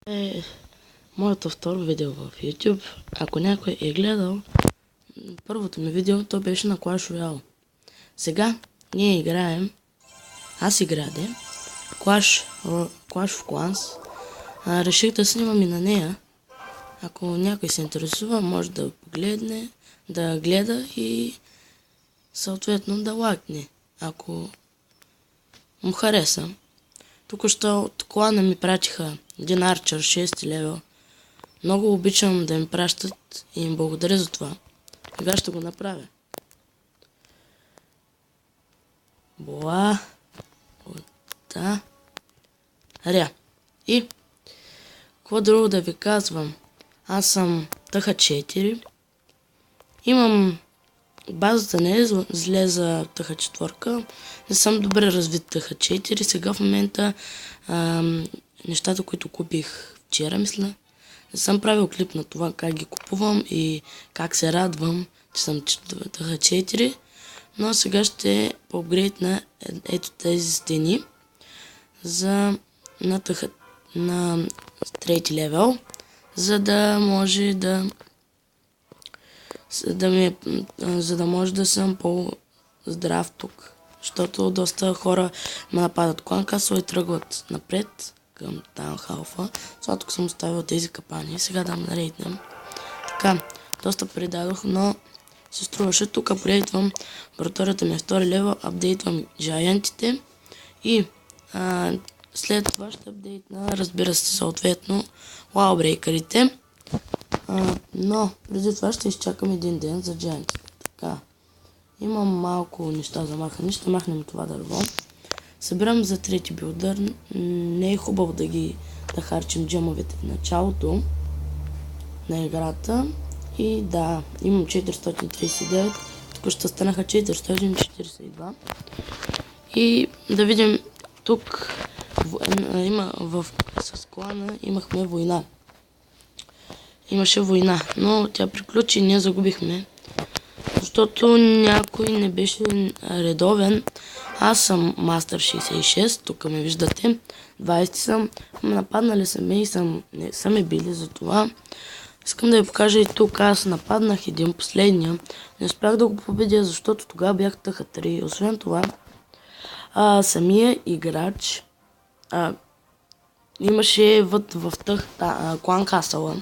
Е моето второ видео в YouTube. Ако някой е гледал първото ми видео, то беше на Clash Royale. Сега ние играем, аз играя Clash of Clans. Реших да снимам и на нея. Ако някой се интересува, може да погледне, да гледа и съответно да лайкне, ако му хареса. Току-що от клана ми пратиха един арчер 6 левел. Много обичам да ми пращат и им благодаря за това. Сега ще го направя. Боа. Да. Ря. И какво друго да ви казвам? Аз съм Тъха 4. Имам базата не е зле за Тъха 4. Не съм добре развит Тъха 4. Сега в момента нещата, които купих вчера, мисля, не съм правил клип на това как ги купувам и как се радвам, че съм Тъха 4. Но сега ще поапгрейд на ето тези стени на трети левел, за да може да съм по-здрав тук. Защото доста хора ме нападат клан касъл и тръгват напред към Таун Халфа. Затова тук съм оставил тези капани. Сега да ме нарейднем. Така, доста предадох, но се струваше. Тук апгрейдвам лабораторията ми е втори левел, апдейтвам джайантите и след това ще апдейтна, разбира се, съответно лаубрейкърите. Но преди това ще изчакам един ден за джайантите. Така, имам малко неща за махане. Ще махнем това дърво. Събирам за трети билдър. Не е хубаво да харчим джемовете в началото на играта. И да, имам 439. Тук ще станаха 442. И да видим тук с клана имахме война. Имаше война, но тя приключи и ние загубихме. Защото някой не беше редовен. Аз съм Мастър 66, тук ме виждате. 20 съм. Нападнали са ме и не са ме били за това. Искам да ви покажа и тук. Аз нападнах един последния. Не успях да го победя, защото тогава бях Тъха 3. Освен това, самия играч имаше в клан касъла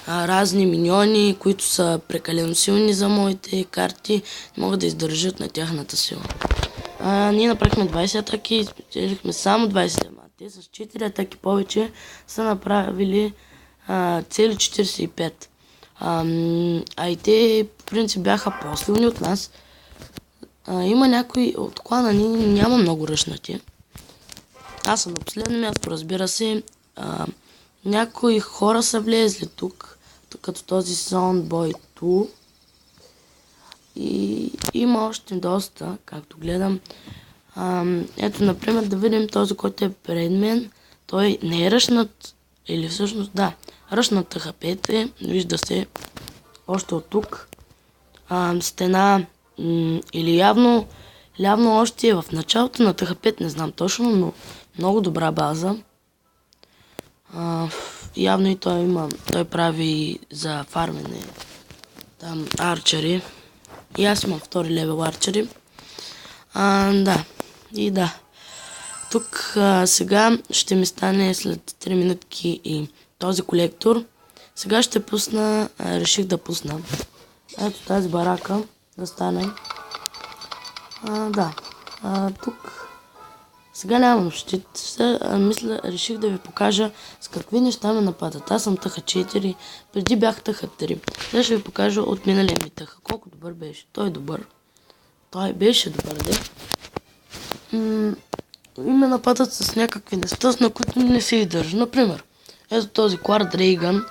разни миньони, които са прекалено силни за моите карти. Не могат да издържат на тяхната сила. Ние направихме 20 атаки и спечелихме само 20. Те с 4 атаки повече са направили цели 45. И те по принцип бяха по-силни от нас. Има някой от клана ни, няма много ръшнати. Аз съм на последно място, разбира се. Някои хора са влезли тук, като този Soundboy 2. И има още доста, както гледам. Ето, например, да видим този, който е пред мен. Той не е ръшнат, или всъщност, да, ръшнат Тъха 5 вижда се още от тук. Стена, или явно още е в началото на Тъха 5, не знам точно, но много добра база. Явно и той прави за фармене там арчери. И аз имам втори левел арчери. Да. И да. Тук сега ще ми стане след 3 минутки и този колектор. Сега ще пусна, реших да пусна. Ето тази барака да стане. Да. Тук сега нямам щит. Реших да ви покажа с какви неща ме нападат. Аз съм Тъха 4, преди бях Тъха 3. Сега ще ви покажа от миналия ми Тъха. Колко добър беше. Той е добър. Той беше добър, де. И ме нападат с някакви неща, на които не се издържа. Например, ето този Клард Рейган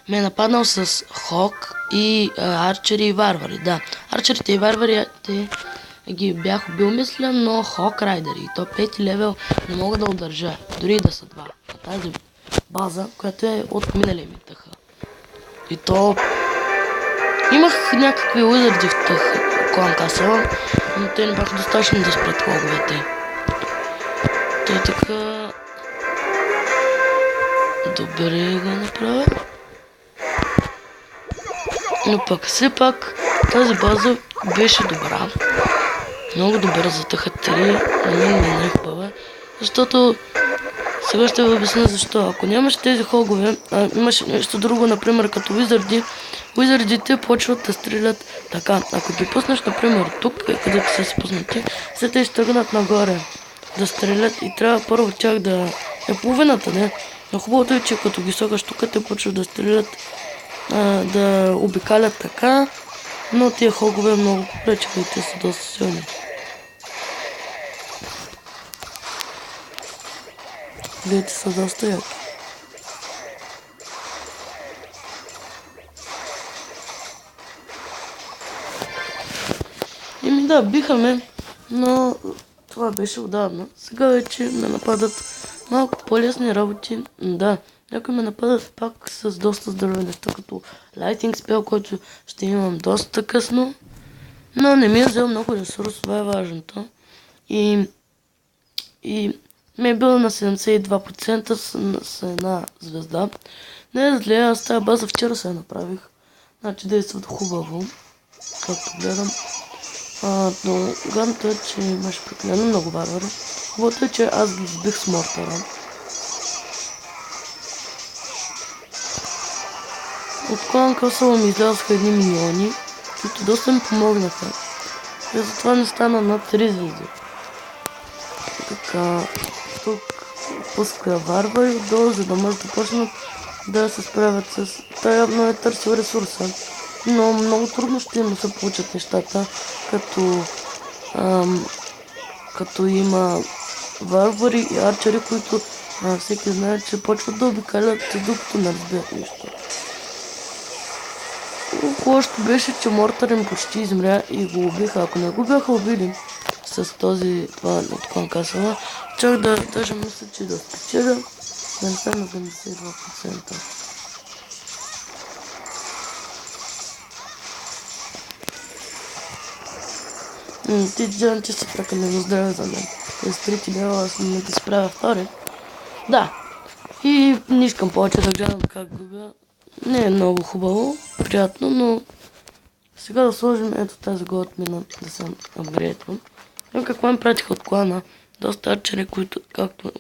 ме е нападнал с Хок и арчери и варвари. Да, арчерите и варварите ги бях убил, мисля, но Хок Райдери и то 5 левел не мога да удържа, дори и да са 2. Тази база, която е от миналия ми Тъха. И то имах някакви уизарди в Тъха клан касъла, но те не бяха достатъчно да спрат хоговете. Той така добре го направя. Но пък все пак тази база беше добра. Много добър за ТХ3. На мен ми е най-хубава. Защото сега ще ви обясня защо. Ако нямаш тези хогове, имаш нещо друго, например като визарди, визардите почват да стрелят така. Ако ги пуснеш, например, тук, където са се пуснати, след те ще тръгнат нагоре да стрелят и трябва първо тях да е половината, не? Но хубавото е, че като ги слагаш тук, те почват да стрелят, да обикалят така, но тия хогове много попречаха и те са доста силни. Вие са доста яки. Еми да, биха ме, но това беше отдавна. Сега вече ме нападат малко по-лесни работи. Да, някои ме нападат пак с доста здрави неща, като Lighting Spell, който ще имам доста късно. Но не ми е взел много ресурс, това е важното. И ми е бил на 72% с една звезда. Не е зле, аз тази база вчера се я направих. Значи действат хубаво, както гледам. Но гадното е, че имаш прекалено много варвари. Хубавото е, че аз ги сбих с мортара. От Клан Касъл ми излязоха едни миньони, които доста ми помогнаха. И затова не стана над 3 звезди. Така, тук пуска варвари отдолу, за да може да почнат да се справят с... Та явно е търсил ресурса. Но много трудно ще им се получат нещата, като има варвари и арчери, които всеки знае, че почват да обикалят, докато не разбият нищо. Лошото беше, че мортър им почти измря и го убиха. Ако не го бяха убили с това от Клан Касъла, чак да даже мисля, че да спечеля, да не стане на 72%. Ти джанти са прекалено здраве за мен. С 3 лева аз не ги справя втори. Да. И не искам повече да гледам как губя. Не е много хубаво, приятно, но сега да сложим ето тази голът мина да се апгрейдвам. Какво ми пратиха от клана? Доста арчери,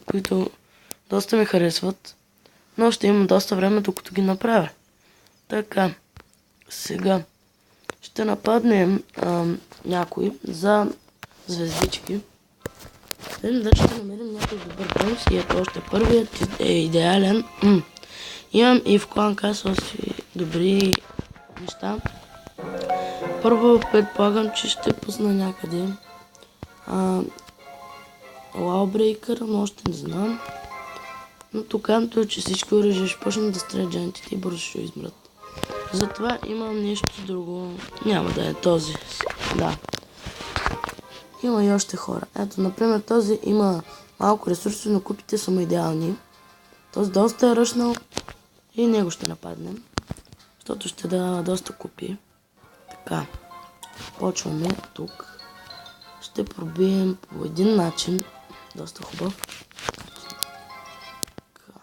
които доста ми харесват, но ще имам доста време докато ги направя. Така, сега ще нападнем някой за звездички. Да ще намерим някой добър бонус и ето още първият е идеален. Имам и в Клан Касъл си добри неща. Първо предполагам, че ще пусна някъде Lawbreaker, но още не знам. Но тук е, че всички оръжия ще почнат да стрелят джантите и бързо ще измрат. Затова имам нещо друго. Няма да е този. Да. Има и още хора. Ето, например, този има малко ресурси, но купите са му идеални. Този доста е ръшнал и него ще нападнем. Защото ще дава доста купи. Така. Почваме тук. Ще пробием по един начин. Доста хубав. Така.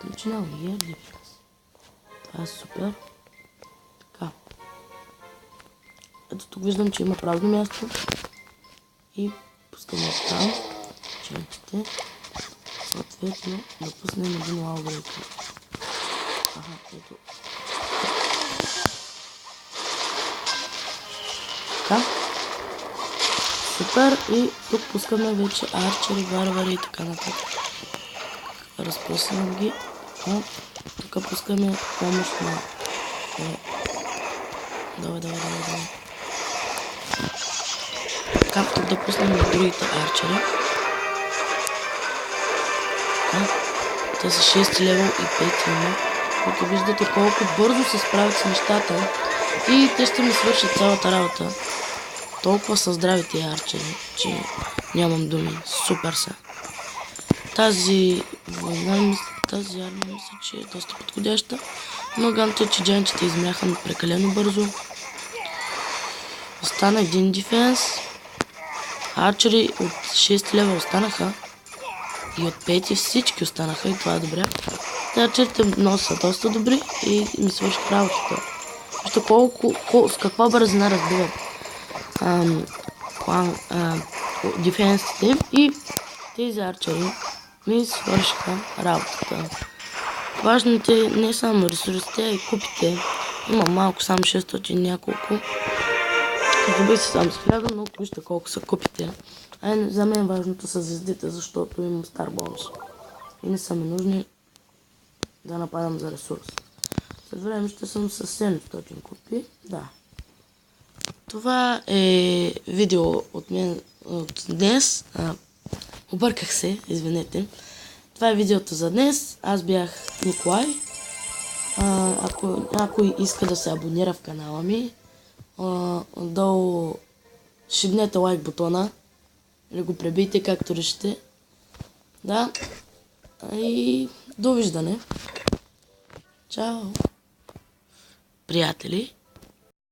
Начинал е дифенс. Това е супер. Така. Ето тук виждам, че има празно място. И пускаме там членките. Съответно да пуснем един Lawbreaker. Ето. Така. Супер. И тук пускаме вече арчери, варвари и така нататък. Разпуснем ги. Тук пускаме помощ на... Давай. Така, тук да пуснем на другите арчери. Те са 6 левел и 5 има. Като виждате колко бързо се справят с нещата. И те ще ми свършат цялата работа. Толкова са здрави тия арчери, че нямам думи. Супер са. Тази армия мисля, че е доста подходяща. Но ганто е, че джанчите измяха прекалено бързо. Остана един дефенс. Арчери от 6 лева останаха. и от 5 всички останаха и това е добре. Те черти много са доста добри и ми свърших работата. Вижте с каква бързина разбиват дефенсите и тези арчери ми свършиха работата. Важните не само ресурсите, а и купите. Имам малко, само 600 няколко. Като би си сам с 1000, но вижте колко са купите. За мен важното са звездите, защото имам стар бонус. И не са ми нужни да нападам за ресурс. След време ще съм с 700 купи. Да. Това е видео от мен от днес. Обърках се, извинете. Това е видеото за днес. Аз бях Николай. Ако някой иска да се абонира в канала ми, отдолу шибнете лайк бутона или го пребийте, както решите. Да. И довиждане. Чао, приятели.